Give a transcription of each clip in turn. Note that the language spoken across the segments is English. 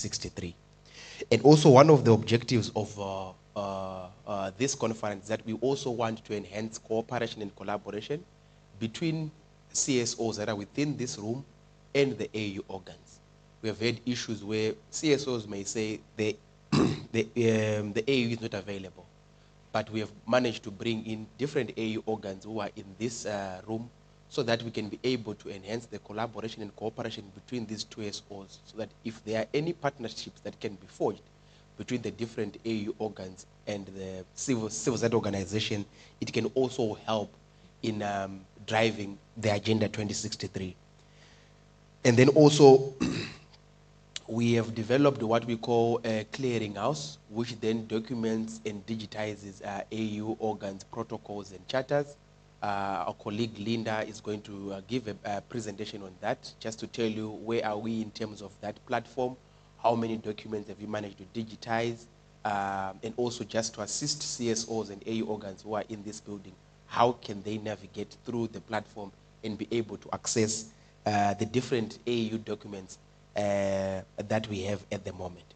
63. And also one of the objectives of this conference is that we also want to enhance cooperation and collaboration between CSOs that are within this room and the AU organs. We have had issues where CSOs may say the AU is not available, but we have managed to bring in different AU organs who are in this room so that we can be able to enhance the collaboration and cooperation between these two SOs, so that if there are any partnerships that can be forged between the different AU organs and the civil society organization, it can also help in driving the Agenda 2063. And then also, we have developed what we call a clearinghouse, which then documents and digitizes AU organs, protocols, and charters. Our colleague Linda is going to give a presentation on that, just to tell you where are we in terms of that platform, how many documents have we managed to digitize, and also just to assist CSOs and AU organs who are in this building, how can they navigate through the platform and be able to access the different AU documents that we have at the moment.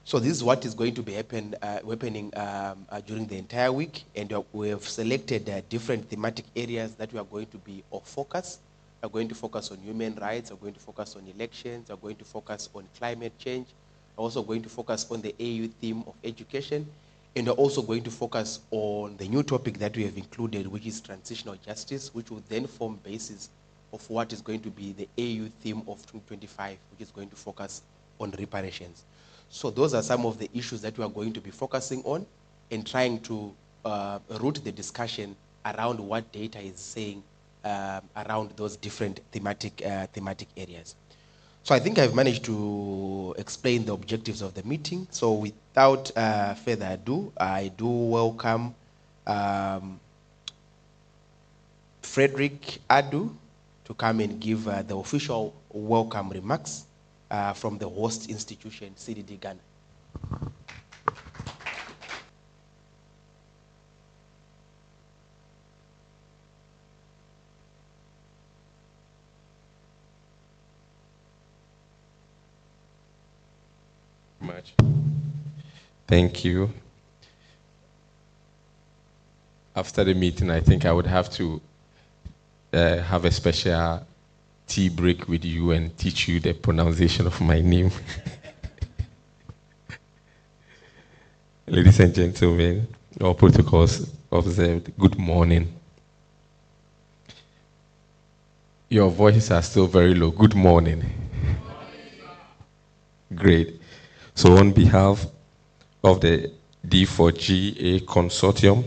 So this is what is going to be happening during the entire week, and we have selected different thematic areas that we are going to be of focus. We are going to focus on human rights, we are going to focus on elections, we are going to focus on climate change, we are also going to focus on the AU theme of education, and we are also going to focus on the new topic that we have included, which is transitional justice, which will then form basis of what is going to be the AU theme of 2025, which is going to focus on reparations. So those are some of the issues that we are going to be focusing on and trying to root the discussion around what data is saying around those different thematic areas. So I think I've managed to explain the objectives of the meeting. So without further ado, I do welcome Frederick Adu to come and give the official welcome remarks from the host institution, CDD-Ghana. Much. Thank you. After the meeting, I think I would have to have a special tea break with you and teach you the pronunciation of my name. Ladies and gentlemen, all protocols observed, good morning. Your voices are still very low. Good morning. Great. So on behalf of the D4GA consortium,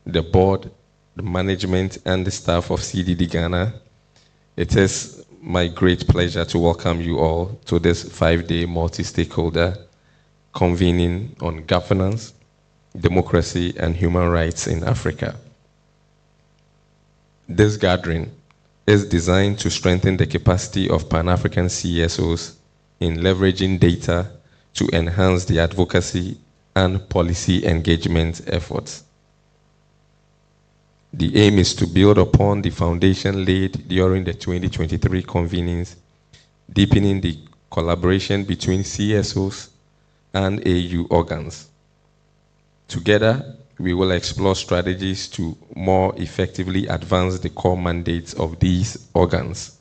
the board, the management, and the staff of CDD-Ghana, it is my great pleasure to welcome you all to this 5-day multi-stakeholder convening on governance, democracy, and human rights in Africa. This gathering is designed to strengthen the capacity of Pan-African CSOs in leveraging data to enhance the advocacy and policy engagement efforts. The aim is to build upon the foundation laid during the 2023 convenings, deepening the collaboration between CSOs and AU organs. Together, we will explore strategies to more effectively advance the core mandates of these organs,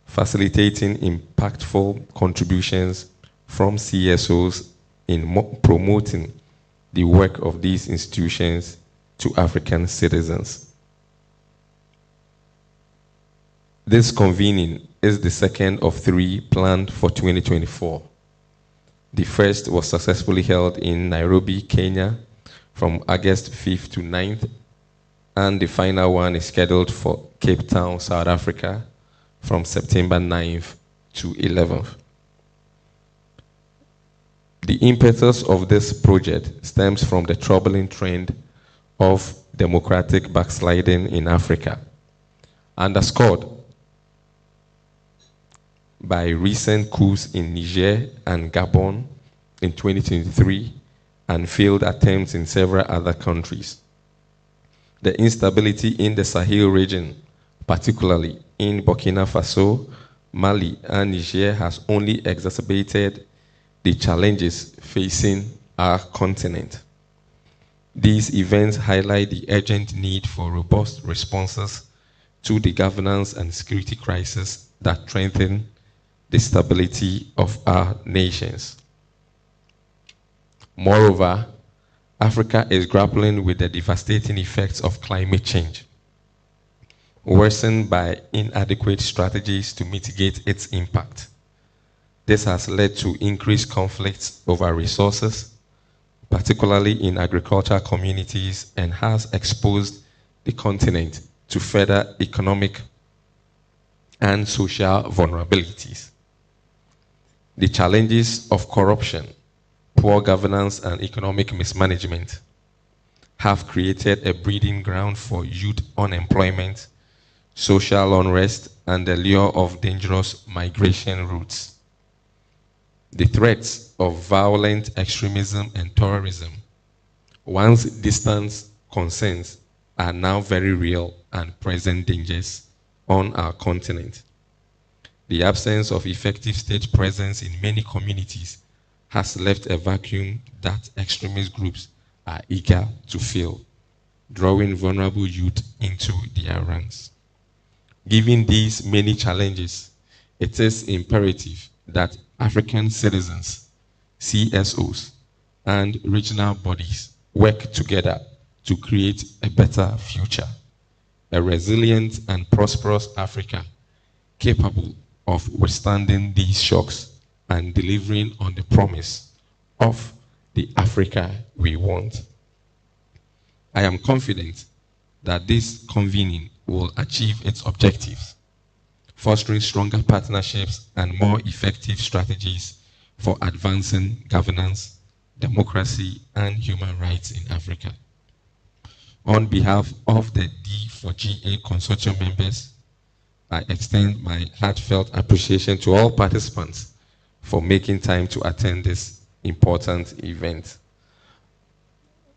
facilitating impactful contributions from CSOs in promoting the work of these institutions to African citizens. This convening is the second of 3 planned for 2024. The first was successfully held in Nairobi, Kenya, from August 5th to 9th, and the final one is scheduled for Cape Town, South Africa, from September 9th to 11th. The impetus of this project stems from the troubling trend of democratic backsliding in Africa, underscored by recent coups in Niger and Gabon in 2023 and failed attempts in several other countries. The instability in the Sahel region, particularly in Burkina Faso, Mali, and Niger, has only exacerbated the challenges facing our continent. These events highlight the urgent need for robust responses to the governance and security crisis that threaten the stability of our nations. Moreover, Africa is grappling with the devastating effects of climate change, worsened by inadequate strategies to mitigate its impact. This has led to increased conflicts over resources, particularly in agricultural communities, and has exposed the continent to further economic and social vulnerabilities. The challenges of corruption, poor governance, and economic mismanagement have created a breeding ground for youth unemployment, social unrest, and the lure of dangerous migration routes. The threats of violent extremism and terrorism, once distant concerns, are now very real and present dangers on our continent. The absence of effective state presence in many communities has left a vacuum that extremist groups are eager to fill, drawing vulnerable youth into their ranks. Given these many challenges, it is imperative that African citizens, CSOs, and regional bodies work together to create a better future, a resilient and prosperous Africa capable of withstanding these shocks and delivering on the promise of the Africa we want. I am confident that this convening will achieve its objectives, fostering stronger partnerships and more effective strategies for advancing governance, democracy, and human rights in Africa. On behalf of the D4GA consortium members, I extend my heartfelt appreciation to all participants for making time to attend this important event.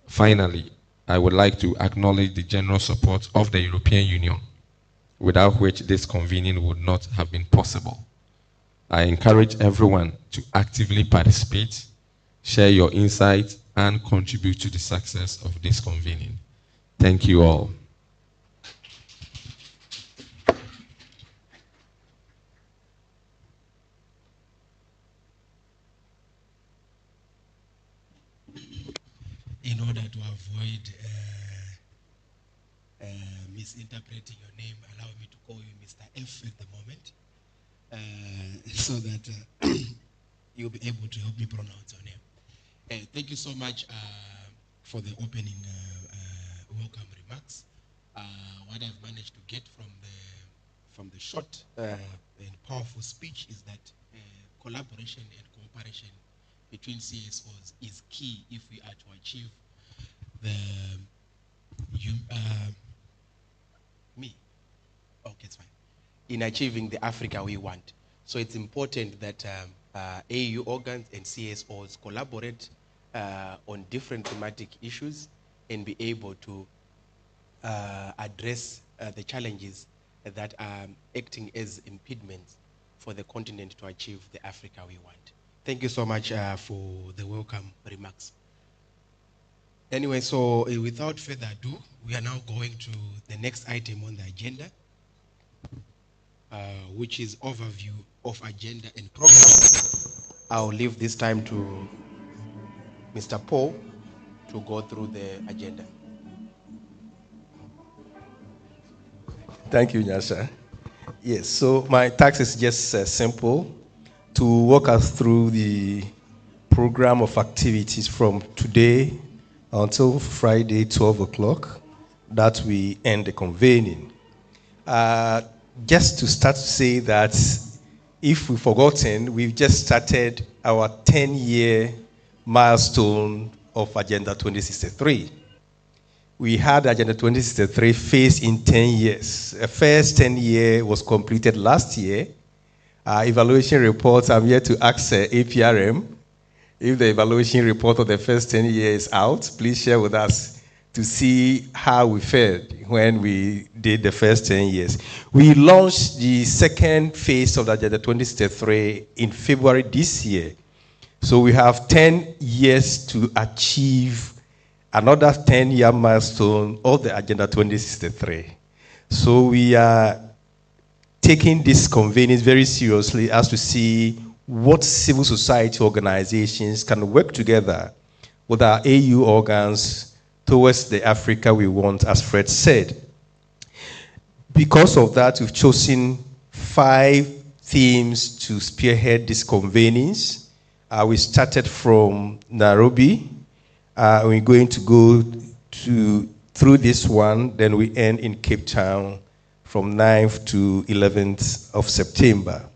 Finally, I would like to acknowledge the general support of the European Union, without which this convening would not have been possible. I encourage everyone to actively participate, share your insights, and contribute to the success of this convening. Thank you all. In order to avoid misinterpreting your name, allow me to call you Mr. F at the moment, so that you'll be able to help me pronounce your name. Thank you so much for the opening welcome remarks. What I've managed to get from the short and powerful speech is that collaboration and cooperation between CSOs is key if we are to achieve the it's fine. In achieving the Africa we want. So it's important that AU organs and CSOs collaborate on different thematic issues and be able to address the challenges that are acting as impediments for the continent to achieve the Africa we want. Thank you so much for the welcome remarks. Anyway, so without further ado, we are now going to the next item on the agenda, which is overview of agenda and program. I'll leave this time to Mr. Paul to go through the agenda. Thank you, Nyasha. Yes, so my task is just simple, to walk us through the program of activities from today until Friday, 12 o'clock, that we end the convening. Just to start to say that if we've forgotten, we've just started our 10-year milestone of Agenda 2063. We had Agenda 2063 phased in 10 years. The first 10 year was completed last year. Evaluation reports, I'm here to ask APRM, if the evaluation report of the first 10 years is out, please share with us to see how we fared when we did the first 10 years. We launched the second phase of the Agenda 2063 in February this year. So we have 10 years to achieve another 10-year milestone of the Agenda 2063. So we are taking this convening very seriously as to see what civil society organizations can work together with our AU organs towards the Africa we want, as Fred said. Because of that, we've chosen 5 themes to spearhead these convenings. We started from Nairobi. We're going to go through this one, then we end in Cape Town from 9th to 11th of September.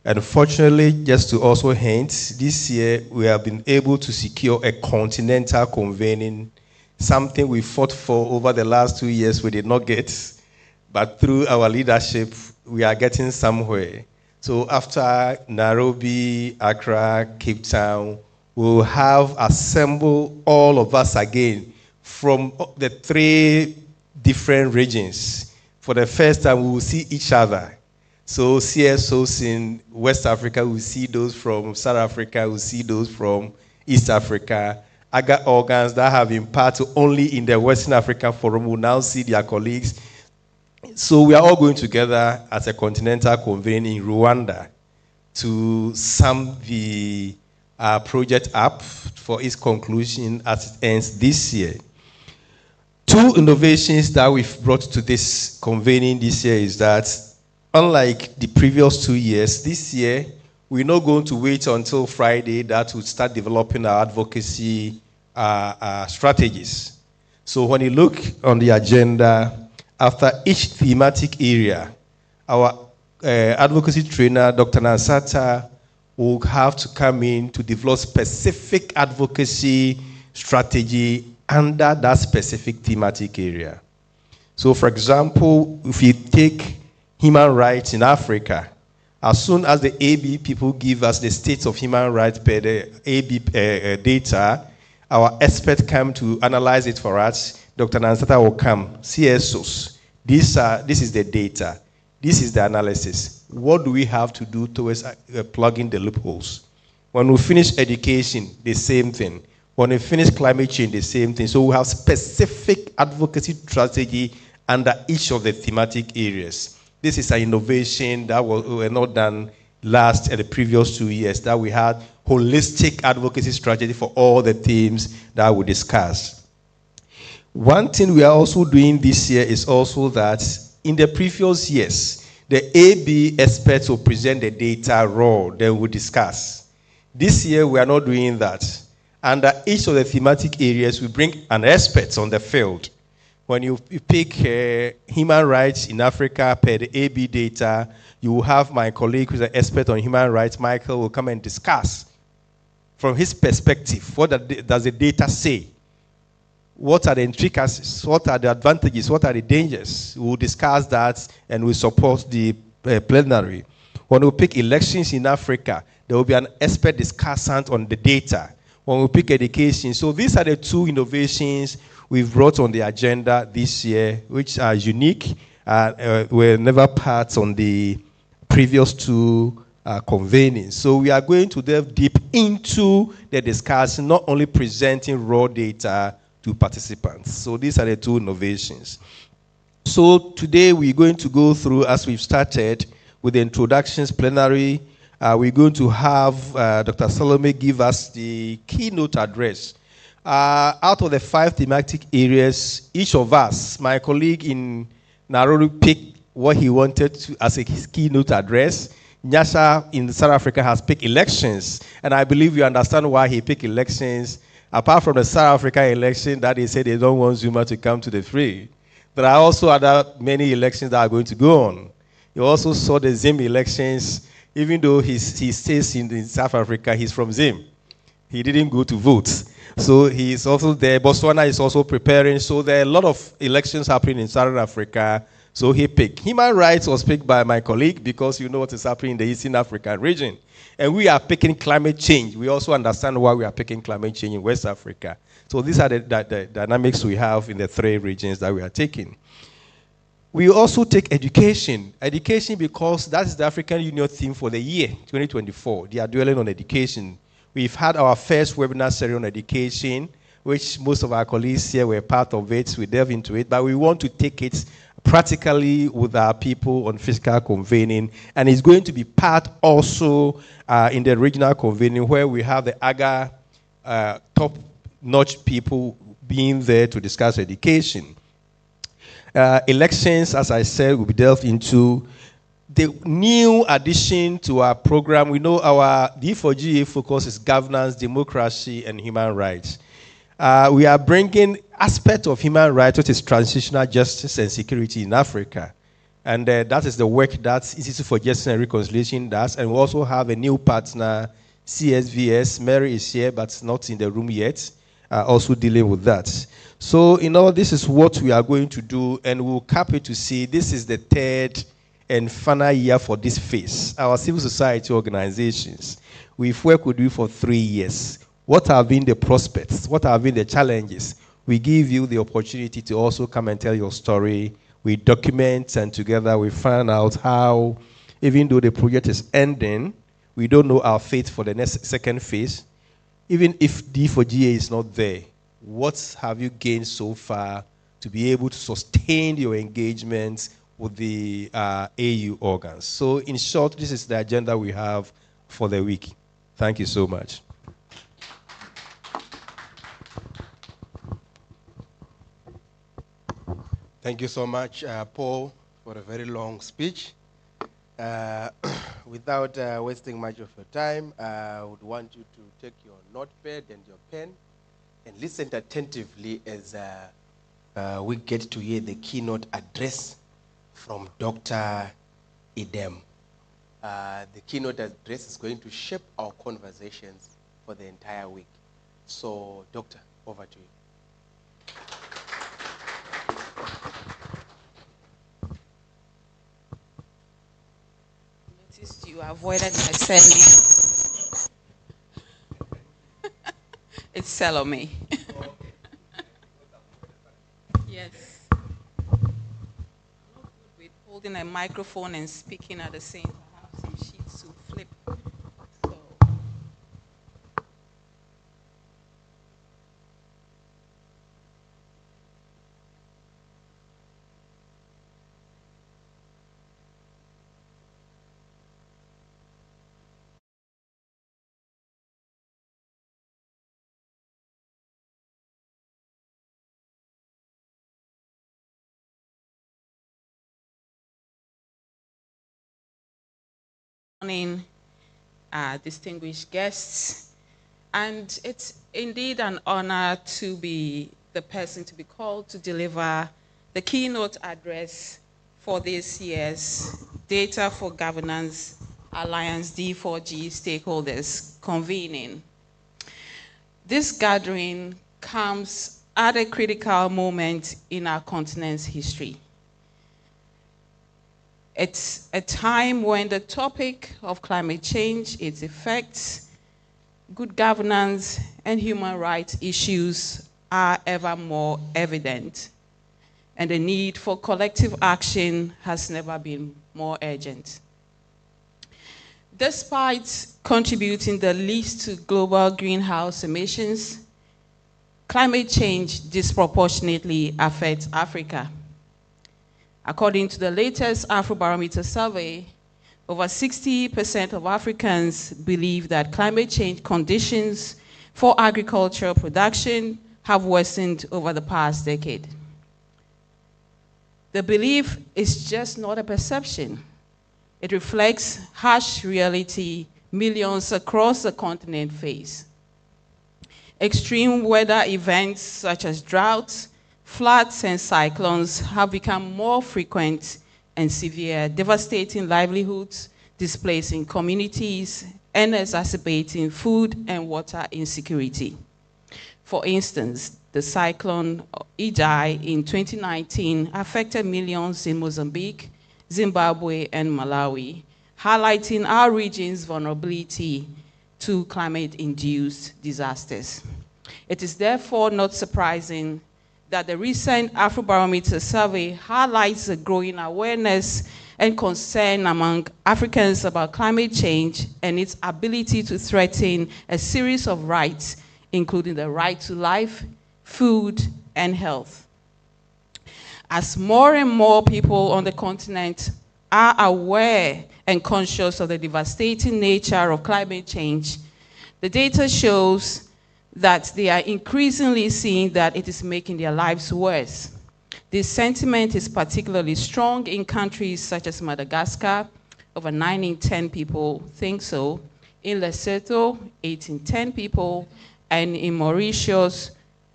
And fortunately, just to also hint, this year we have been able to secure a continental convening, something we fought for over the last 2 years we did not get, but through our leadership, we are getting somewhere. So after Nairobi, Accra, Cape Town, we'll have assembled all of us again from the 3 different regions. For the first time, we will see each other. So CSOs in West Africa, we'll see those from South Africa, we'll see those from East Africa. Other organs that have been part only in the Western African Forum will now see their colleagues. So we are all going together as a continental convening in Rwanda to sum the project up for its conclusion as it ends this year. 2 innovations that we've brought to this convening this year is that, unlike the previous 2 years, this year we're not going to wait until Friday that we'll start developing our advocacy strategies. So when you look on the agenda, after each thematic area, our advocacy trainer, Dr. Nansata, will have to come in to develop specific advocacy strategy under that specific thematic area. So, for example, if you take human rights in Africa, as soon as the AB people give us the state of human rights per the AB data, our experts come to analyze it for us. Dr. Nansata will come, CSOs. This is the data. This is the analysis. What do we have to do towards plugging the loopholes? When we finish education, the same thing. When we finish climate change, the same thing. So we have specific advocacy strategy under each of the thematic areas. This is an innovation that were not done last at the previous 2 years, that we had holistic advocacy strategy for all the themes that we discussed. One thing we are also doing this year is also that in the previous years, the AB experts will present the data raw, then we'll discuss. This year, we are not doing that. Under each of the thematic areas, we bring an expert on the field. When you pick human rights in Africa per the AB data, you will have my colleague who's an expert on human rights, Michael, will come and discuss from his perspective, what does the data say? What are the intricacies? What are the advantages? What are the dangers? We'll discuss that and we'll support the plenary. When we pick elections in Africa, there will be an expert discussant on the data. When we pick education, so these are the 2 innovations we've brought on the agenda this year, which are unique, were never part on the previous 2 convenings. So we are going to delve deep into the discussion, not only presenting raw data to participants. So these are the 2 innovations. So today we're going to go through, as we've started, with the introductions plenary. We're going to have Dr. Salome give us the keynote address. Out of the 5 thematic areas, each of us, my colleague in Nairobi picked what he wanted to as a keynote address. Nyasha in South Africa has picked elections, and I believe you understand why he picked elections. Apart from the South Africa election that they said they don't want Zuma to come to the fray, there are also other many elections that are going to go on. You also saw the Zim elections. Even though he stays in South Africa, he's from Zim. He didn't go to vote. So he's also there. Botswana is also preparing. So there are a lot of elections happening in Southern Africa. So he picked. Human rights was picked by my colleague because you know what is happening in the Eastern African region. And we are picking climate change. We also understand why we are picking climate change in West Africa. So these are the dynamics we have in the 3 regions that we are taking. We also take education. Education because that is the African Union theme for the year 2024. They are dwelling on education. We've had our first webinar series on education, which most of our colleagues here were part of it. We delve into it, but we want to take it practically with our people on fiscal convening, and it's going to be part also in the regional convening where we have the AGA top-notch people being there to discuss education. Elections, as I said, will be delved into. The new addition to our program, we know our D4GA focus is governance, democracy, and human rights. We are bringing aspect of human rights, which is transitional justice and security in Africa. And that is the work that Institute for Justice and Reconciliation does. And we also have a new partner, CSVS. Mary is here, but not in the room yet, also dealing with that. So, this is what we are going to do, and we'll cap it to see this is the third and final year for this phase. Our civil society organizations, we've worked with you for 3 years. What have been the prospects? What have been the challenges? We give you the opportunity to also come and tell your story. We document, and together we find out how, even though the project is ending, we don't know our fate for the next second phase. Even if D4GA is not there, what have you gained so far to be able to sustain your engagement with the AU organs? So in short, this is the agenda we have for the week. Thank you so much. Thank you so much, Paul, for a very long speech. Without wasting much of your time, I would want you to take your notepad and your pen and listen attentively as we get to hear the keynote address from Dr. Idem. The keynote address is going to shape our conversations for the entire week. So, Doctor, over to you. Noticed you avoided my surname. It's Salome. Yes. I'm not good with holding a microphone and speaking at the same time. I have some sheets to flip. So. Morning, distinguished guests, and it's indeed an honor to be the person to be called to deliver the keynote address for this year's Data for Governance Alliance D4G stakeholders convening. This gathering comes at a critical moment in our continent's history. It's a time when the topic of climate change, its effects, good governance, and human rights issues are ever more evident. And the need for collective action has never been more urgent. Despite contributing the least to global greenhouse emissions, climate change disproportionately affects Africa. According to the latest Afrobarometer survey, over 60% of Africans believe that climate change conditions for agricultural production have worsened over the past decade. The belief is just not a perception. It reflects harsh reality millions across the continent face. Extreme weather events such as droughts, floods, and cyclones have become more frequent and severe, devastating livelihoods, displacing communities, and exacerbating food and water insecurity. For instance, the cyclone Idai in 2019 affected millions in Mozambique, Zimbabwe, and Malawi, highlighting our region's vulnerability to climate-induced disasters. It is therefore not surprising that the recent Afrobarometer survey highlights the growing awareness and concern among Africans about climate change and its ability to threaten a series of rights, including the right to life, food, and health. As more and more people on the continent are aware and conscious of the devastating nature of climate change, the data shows that they are increasingly seeing that it is making their lives worse. This sentiment is particularly strong in countries such as Madagascar, over 9 in 10 people think so. In Lesotho, 8 in 10 people, and in Mauritius,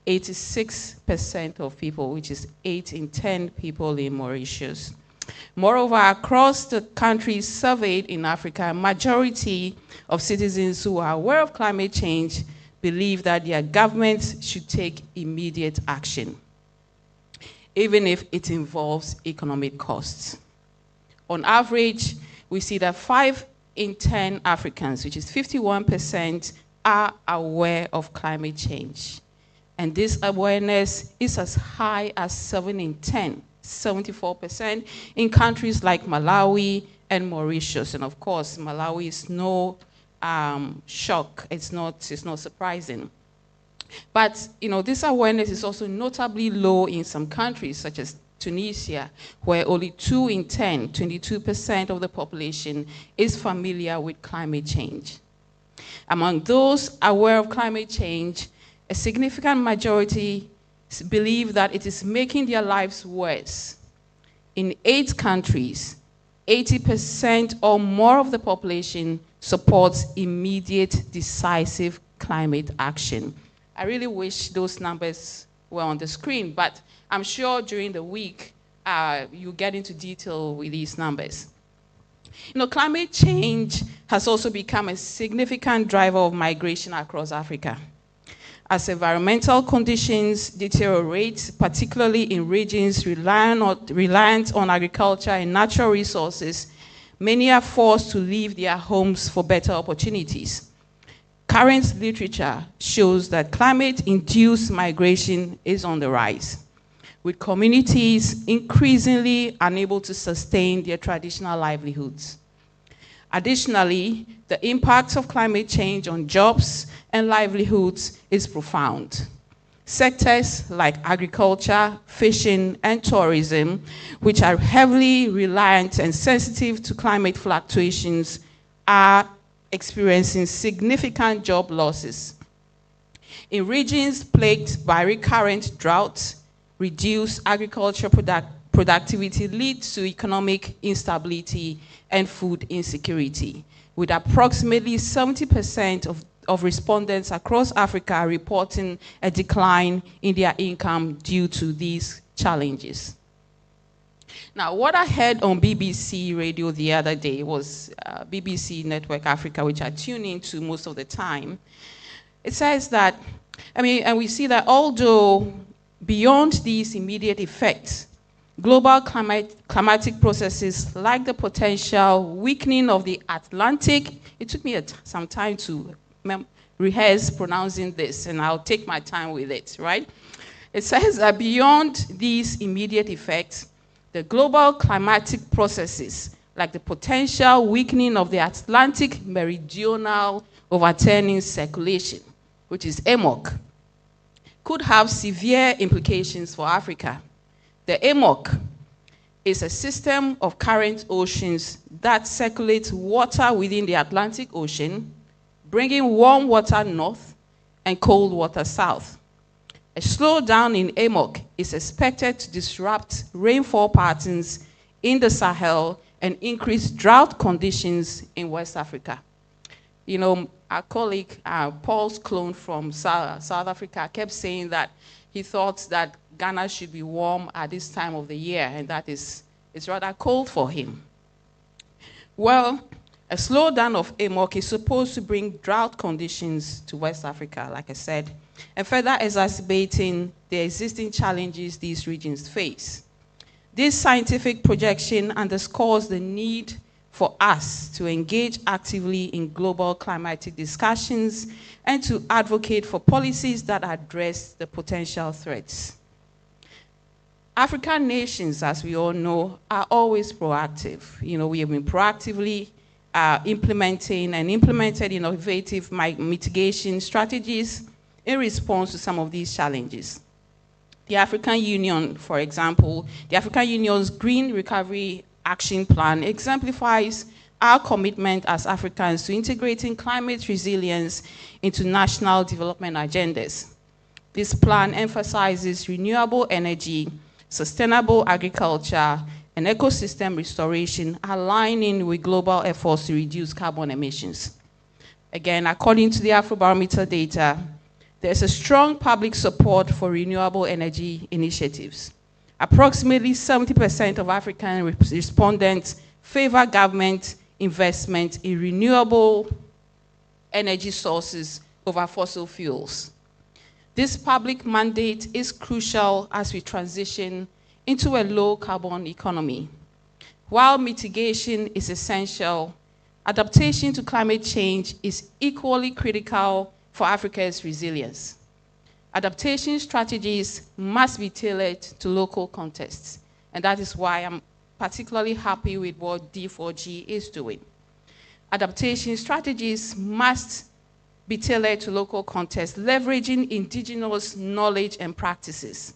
86% of people, which is 8 in 10 people in Mauritius. Moreover, across the countries surveyed in Africa, a majority of citizens who are aware of climate change believe that their governments should take immediate action, even if it involves economic costs. On average, we see that 5 in 10 Africans, which is 51%, are aware of climate change. And this awareness is as high as 7 in 10, 74%, in countries like Malawi and Mauritius. And of course, Malawi is no shock. It's not surprising. But this awareness is also notably low in some countries, such as Tunisia, where only 2 in 10, 22% of the population is familiar with climate change. Among those aware of climate change, a significant majority believe that it is making their lives worse. In 8 countries, 80% or more of the population supports immediate, decisive climate action. I really wish those numbers were on the screen, but I'm sure during the week you get into detail with these numbers. Climate change has also become a significant driver of migration across Africa. As environmental conditions deteriorate, particularly in regions reliant on agriculture and natural resources, many are forced to leave their homes for better opportunities. Current literature shows that climate-induced migration is on the rise, with communities increasingly unable to sustain their traditional livelihoods. Additionally, the impact of climate change on jobs and livelihoods is profound. Sectors like agriculture, fishing, and tourism, which are heavily reliant and sensitive to climate fluctuations, are experiencing significant job losses. In regions plagued by recurrent droughts, reduced agricultural productivity leads to economic instability and food insecurity, with approximately 70% of respondents across Africa reporting a decline in their income due to these challenges. Now, what I heard on BBC radio the other day was BBC Network Africa, which I tune into most of the time. It says that, and we see that although beyond these immediate effects, global climatic processes like the potential weakening of the Atlantic, it took me some time to rehearse pronouncing this, and I'll take my time with it, right? It says that beyond these immediate effects, the global climatic processes like the potential weakening of the Atlantic meridional overturning circulation, which is AMOC, could have severe implications for Africa. The AMOC is a system of current oceans that circulates water within the Atlantic Ocean, bringing warm water north and cold water south. A slowdown in AMOC is expected to disrupt rainfall patterns in the Sahel and increase drought conditions in West Africa. Our colleague, Paul's clone from South Africa, kept saying that he thought that Ghana should be warm at this time of the year, and that it's rather cold for him. Well, a slowdown of AMOC is supposed to bring drought conditions to West Africa, like I said, and further exacerbating the existing challenges these regions face. This scientific projection underscores the need for us to engage actively in global climatic discussions and to advocate for policies that address the potential threats. African nations, as we all know, are always proactive. We have been proactively implemented innovative mitigation strategies in response to some of these challenges. The African Union, for example, the African Union's Green Recovery Action Plan exemplifies our commitment as Africans to integrating climate resilience into national development agendas. This plan emphasizes renewable energy, sustainable agriculture, and ecosystem restoration, aligning with global efforts to reduce carbon emissions. Again, according to the Afrobarometer data, there's a strong public support for renewable energy initiatives. Approximately 70% of African respondents favor government investment in renewable energy sources over fossil fuels. This public mandate is crucial as we transition into a low-carbon economy. While mitigation is essential, adaptation to climate change is equally critical for Africa's resilience. Adaptation strategies must be tailored to local contexts, and that is why I'm particularly happy with what D4GA is doing. Adaptation strategies must be tailored to local contexts, leveraging indigenous knowledge and practices.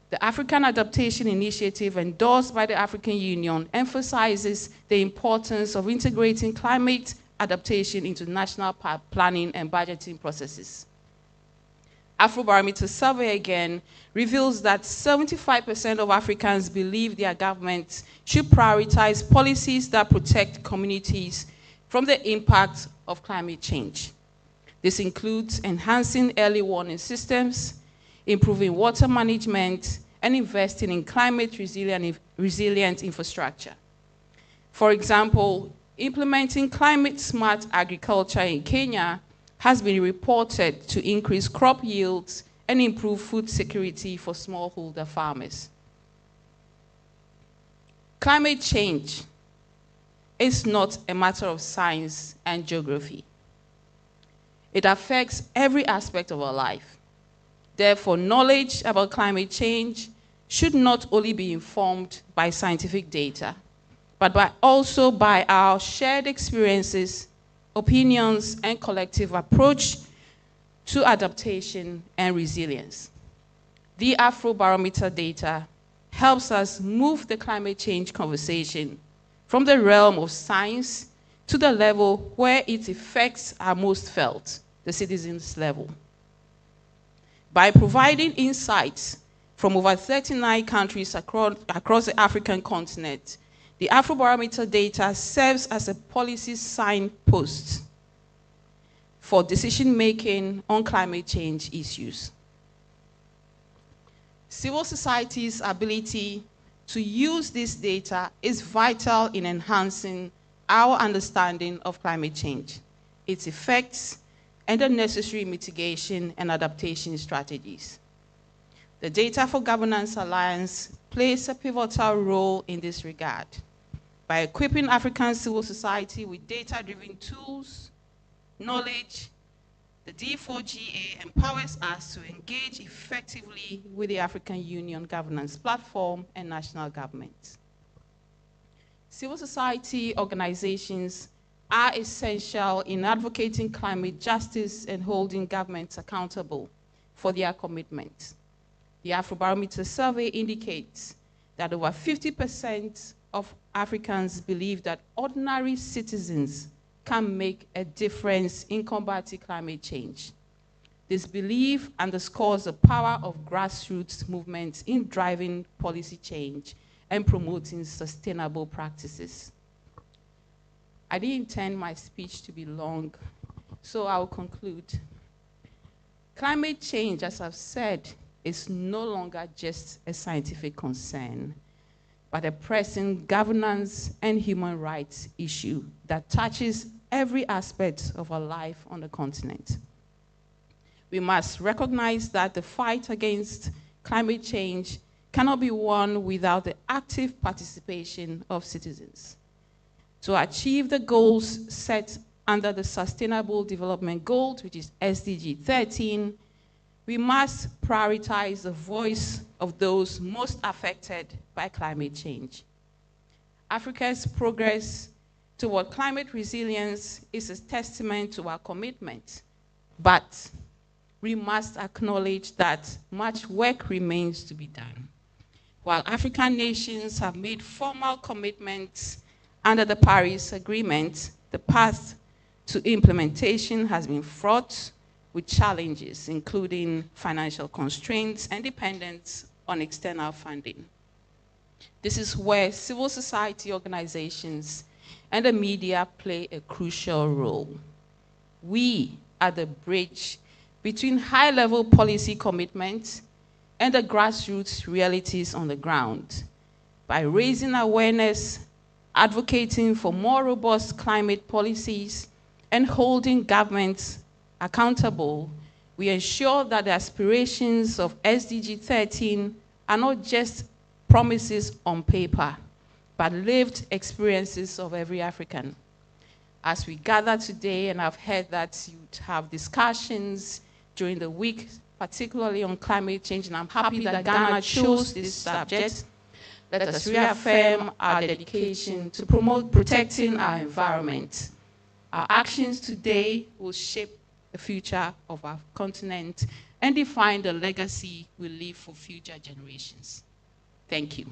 The African Adaptation Initiative, endorsed by the African Union, emphasizes the importance of integrating climate adaptation into national planning and budgeting processes. Afrobarometer survey again reveals that 75% of Africans believe their governments should prioritize policies that protect communities from the impact of climate change. This includes enhancing early warning systems, improving water management, and investing in climate resilient infrastructure. For example, implementing climate-smart agriculture in Kenya has been reported to increase crop yields and improve food security for smallholder farmers. Climate change is not a matter of science and geography. It affects every aspect of our life. Therefore, knowledge about climate change should not only be informed by scientific data, but also by our shared experiences, opinions, and collective approach to adaptation and resilience. The Afrobarometer data helps us move the climate change conversation from the realm of science to the level where its effects are most felt, the citizens' level. By providing insights from over 39 countries across the African continent, the Afrobarometer data serves as a policy signpost for decision-making on climate change issues. Civil society's ability to use this data is vital in enhancing our understanding of climate change, its effects, and the necessary mitigation and adaptation strategies. The Data for Governance Alliance plays a pivotal role in this regard by equipping African civil society with data-driven tools, knowledge. The D4GA empowers us to engage effectively with the African Union Governance Platform and national governments. Civil society organizations are essential in advocating climate justice and holding governments accountable for their commitments. The Afrobarometer survey indicates that over 50% of Africans believe that ordinary citizens can make a difference in combating climate change. This belief underscores the power of grassroots movements in driving policy change and promoting sustainable practices. I didn't intend my speech to be long, so I'll conclude. Climate change, as I've said, is no longer just a scientific concern, but a pressing governance and human rights issue that touches every aspect of our life on the continent. We must recognize that the fight against climate change cannot be won without the active participation of citizens. To achieve the goals set under the Sustainable Development Goals, which is SDG 13, we must prioritize the voice of those most affected by climate change. Africa's progress toward climate resilience is a testament to our commitment, but we must acknowledge that much work remains to be done. While African nations have made formal commitments under the Paris Agreement, the path to implementation has been fraught with challenges, including financial constraints and dependence on external funding. This is where civil society organizations and the media play a crucial role. We are the bridge between high-level policy commitments and the grassroots realities on the ground. By raising awareness, advocating for more robust climate policies, and holding governments accountable, we ensure that the aspirations of SDG 13 are not just promises on paper, but lived experiences of every African. As we gather today, and I've heard that you'd have discussions during the week, particularly on climate change, and I'm happy that Ghana chose this subject. Let us reaffirm our dedication to promote protecting our environment. Our actions today will shape the future of our continent and define the legacy we leave for future generations. Thank you.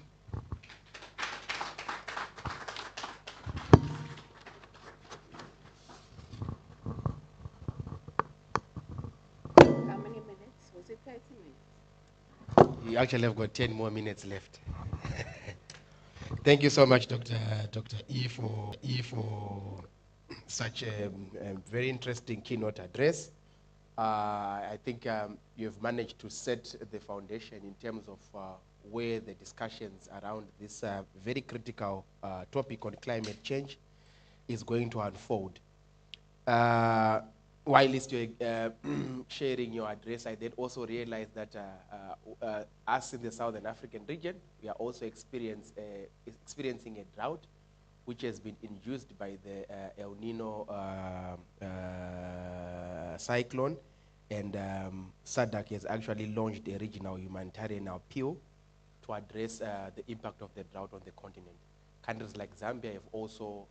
How many minutes? Was it 30 minutes? You actually have got 10 more minutes left. Thank you so much, Dr. E, for such a very interesting keynote address. I think you've managed to set the foundation in terms of where the discussions around this very critical topic on climate change is going to unfold. While you're sharing your address, I then also realized that us in the Southern African region, we are also experiencing a drought, which has been induced by the El Nino cyclone. And SADC has actually launched a regional humanitarian appeal to address the impact of the drought on the continent. Countries like Zambia have also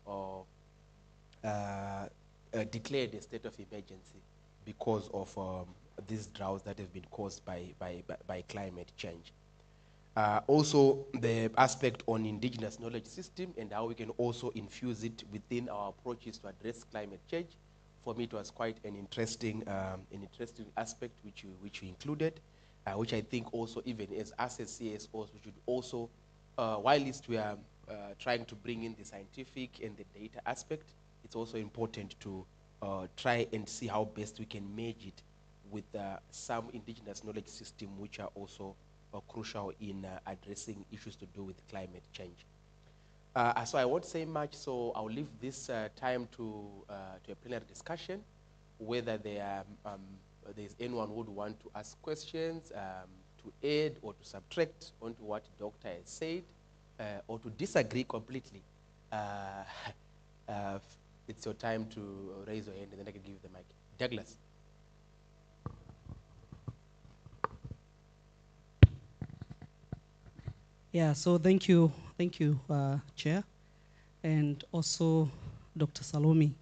declared a state of emergency because of these droughts that have been caused by climate change. Also, the aspect on indigenous knowledge system and how we can also infuse it within our approaches to address climate change. For me, it was quite an interesting aspect which you included, which I think also even as us as CSOs, we should also, while we are trying to bring in the scientific and the data aspect, it's also important to try and see how best we can merge it with some indigenous knowledge system which are also crucial in addressing issues to do with climate change. So I won't say much, so I'll leave this time to a plenary discussion, whether there's anyone who would want to ask questions, to add or to subtract onto what the doctor has said, or to disagree completely. It's your time to raise your hand and then I can give you the mic. Douglas. Yeah, so thank you, Chair, and also Dr. Salome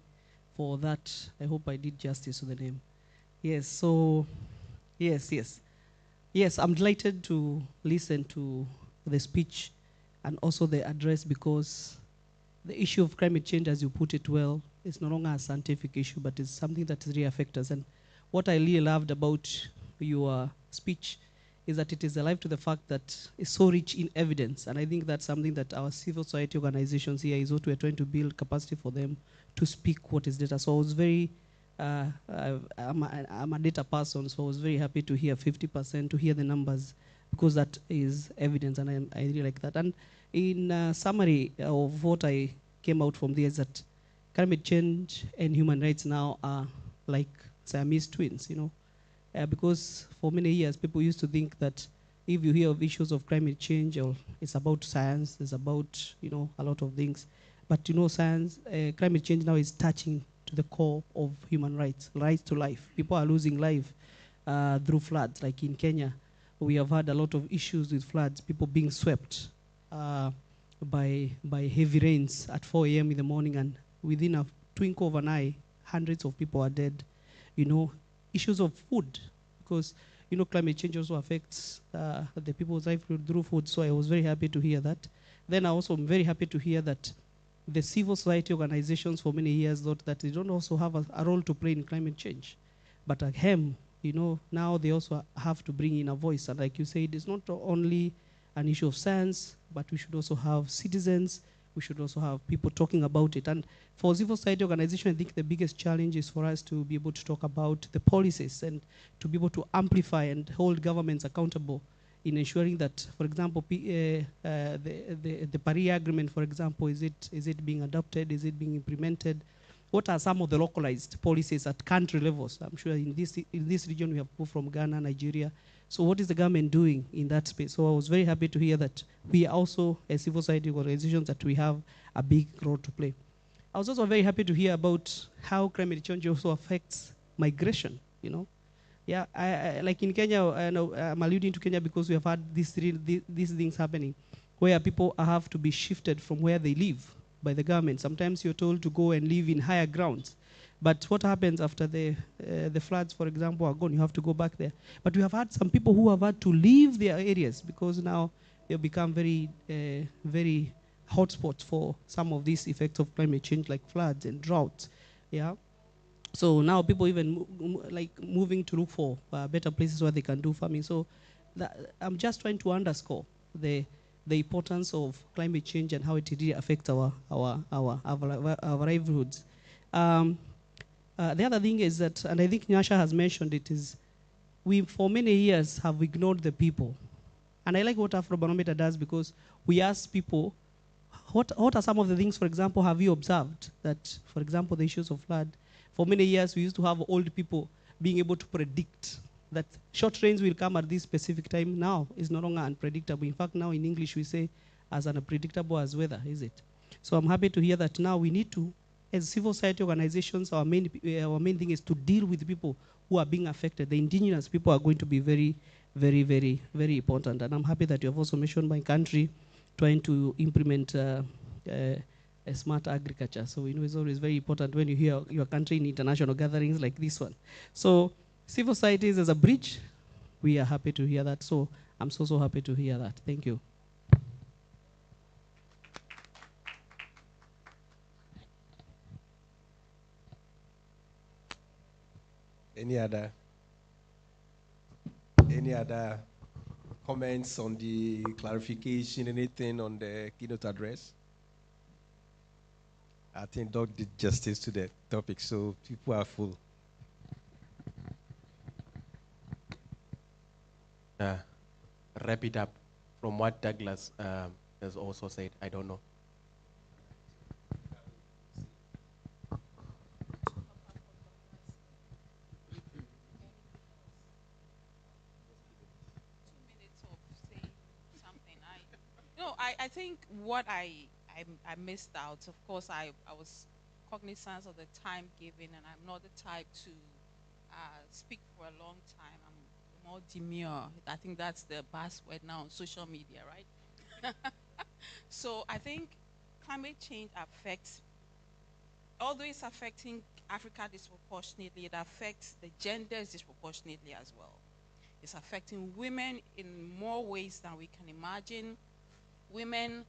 for that. I hope I did justice to the name. Yes, so, yes, I'm delighted to listen to the speech and also the address, because the issue of climate change, as you put it well, is no longer a scientific issue, but it's something that really affects us. And what I really loved about your speech is that it is alive to the fact that it's so rich in evidence. And I think that's something that our civil society organizations here is what we're trying to build capacity for them to speak what is data. So I was very, I'm a data person, so I was very happy to hear 50%, to hear the numbers, because that is evidence, and I really like that. And in summary of what I came out from there is that climate change and human rights now are like Siamese twins, you know, because for many years people used to think that if you hear of issues of climate change, or it's about science, it's about, you know, a lot of things. But you know, science, climate change now is touching to the core of human rights, rights to life. People are losing life through floods. Like in Kenya, we have had a lot of issues with floods, people being swept by heavy rains at 4 a.m. in the morning, and within a twinkle of an eye, hundreds of people are dead. You know, issues of food, because you know climate change also affects the people's livelihood through food. So I was very happy to hear that. Then I also am very happy to hear that the civil society organizations for many years thought that they don't also have a role to play in climate change. But HEM, you know, now they also have to bring in a voice. And like you said, it's not only an issue of science, but we should also have citizens. We should also have people talking about it. And for civil society organization, I think the biggest challenge is for us to be able to talk about the policies and to be able to amplify and hold governments accountable in ensuring that, for example, the Paris Agreement, for example, is it being adopted? Is it being implemented? What are some of the localized policies at country levels? I'm sure in this region we have people from Ghana, Nigeria. So what is the government doing in that space? So I was very happy to hear that we are also, as civil society organizations, that we have a big role to play. I was also very happy to hear about how climate change also affects migration, you know. Yeah, like in Kenya, I'm alluding to Kenya because we have had these things happening, where people have to be shifted from where they live by the government. Sometimes you're told to go and live in higher grounds. But what happens after the floods, for example, are gone? You have to go back there. But we have had some people who have had to leave their areas because now they've become very hotspots for some of these effects of climate change, like floods and droughts. Yeah. So now people even moving to look for better places where they can do farming. So I'm just trying to underscore the importance of climate change and how it really affects our livelihoods. The other thing is that, and I think Nyasha has mentioned it, is we for many years have ignored the people. And I like what Afrobarometer does, because we ask people, what are some of the things, for example, have you observed that, for example, the issues of flood? For many years, we used to have old people being able to predict that short rains will come at this specific time. Now it's no longer unpredictable. In fact, now in English, we say as unpredictable as weather, is it? So I'm happy to hear that now we need to, as civil society organizations, our main thing is to deal with people who are being affected. The indigenous people are going to be very, very, very, very important. And I'm happy that you have also mentioned my country trying to implement a smart agriculture. So, you know, it's always very important when you hear your country in international gatherings like this one. So, civil societies as a bridge, we are happy to hear that. So, I'm so happy to hear that. Thank you. Any other comments on the clarification, anything on the keynote address? I think Doc did justice to the topic, so people are full. Wrap it up from what Douglas has also said. I don't know. I think what I missed out, of course, I was cognizant of the time given, and I'm not the type to speak for a long time. I'm more demure. I think that's the buzzword now on social media, right? So I think climate change affects, although it's affecting Africa disproportionately, it affects the genders disproportionately as well. It's affecting women in more ways than we can imagine. Women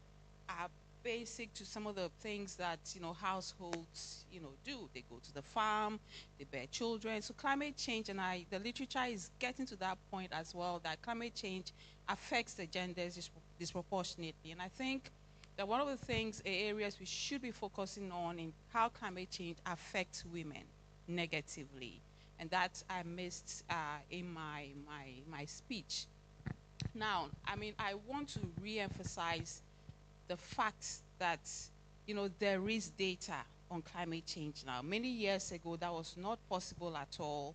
are basic to some of the things that, you know, households, you know, do. They go to the farm, they bear children. So climate change, and the literature is getting to that point as well, that climate change affects the genders disproportionately. And I think that one of the things, areas we should be focusing on in how climate change affects women negatively. And that I missed in my speech. Now, I mean, I want to re-emphasize the fact that, you know, there is data on climate change now. Many years ago, that was not possible at all.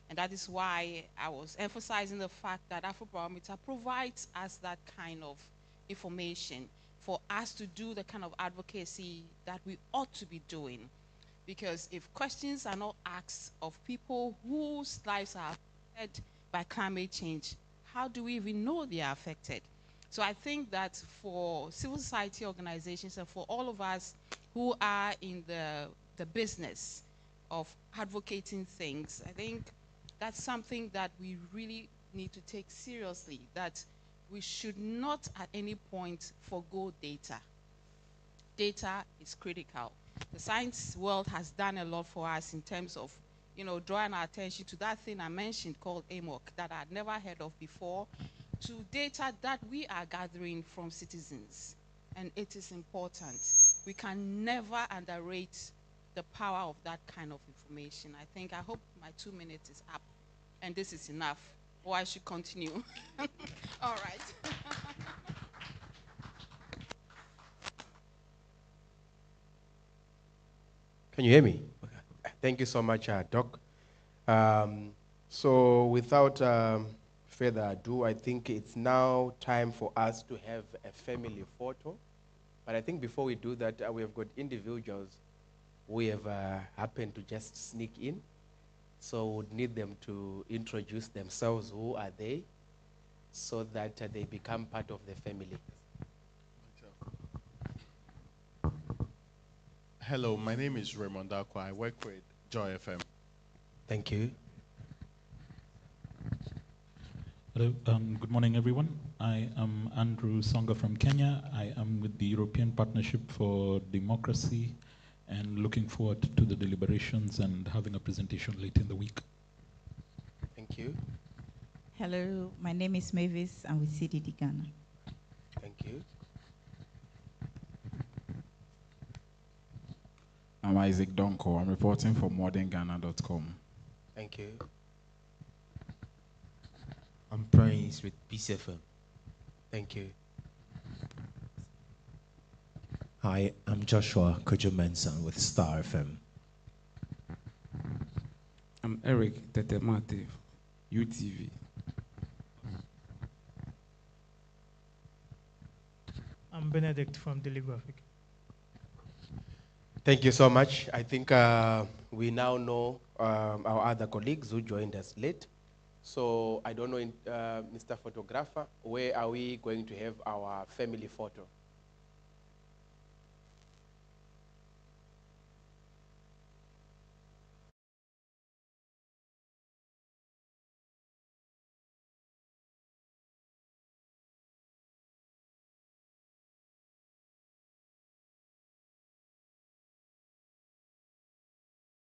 And that is why I was emphasizing the fact that Afrobarometer provides us that kind of information for us to do the kind of advocacy that we ought to be doing. Because if questions are not asked of people whose lives are affected affected by climate change, how do we even know they are affected? So I think that for civil society organizations and for all of us who are in the business of advocating things, I think that's something that we really need to take seriously, that we should not at any point forgo data. Data is critical. The science world has done a lot for us in terms of, drawing our attention to that thing I mentioned called AMOC that I'd never heard of before, to data that we are gathering from citizens. And it is important. We can never underrate the power of that kind of information. I hope my 2 minutes is up, and this is enough, or I should continue. All right. Can you hear me? Okay. Thank you so much, Doc. So without further ado, I think it's now time for us to have a family photo. But I think before we do that, we have got individuals who have happened to just sneak in. So we would need them to introduce themselves, who are they, so that they become part of the family. Hello, my name is Raymond Akwa. I work with Joy FM. Thank you. Hello, good morning, everyone. I am Andrew Songa from Kenya. I am with the European Partnership for Democracy and looking forward to the deliberations and having a presentation late in the week. Thank you. Hello, my name is Mavis. I'm with CDD-Ghana. Thank you. I'm Isaac Donko. I'm reporting for modernghana.com. Thank you. I'm Prince with PCFM. Thank you. Hi, I'm Joshua Kojo Manson with Star FM. I'm Eric Tetemate, UTV. I'm Benedict from Daily Graphic. Thank you so much. I think we now know our other colleagues who joined us late. So I don't know, Mr. Photographer, where are we going to have our family photo?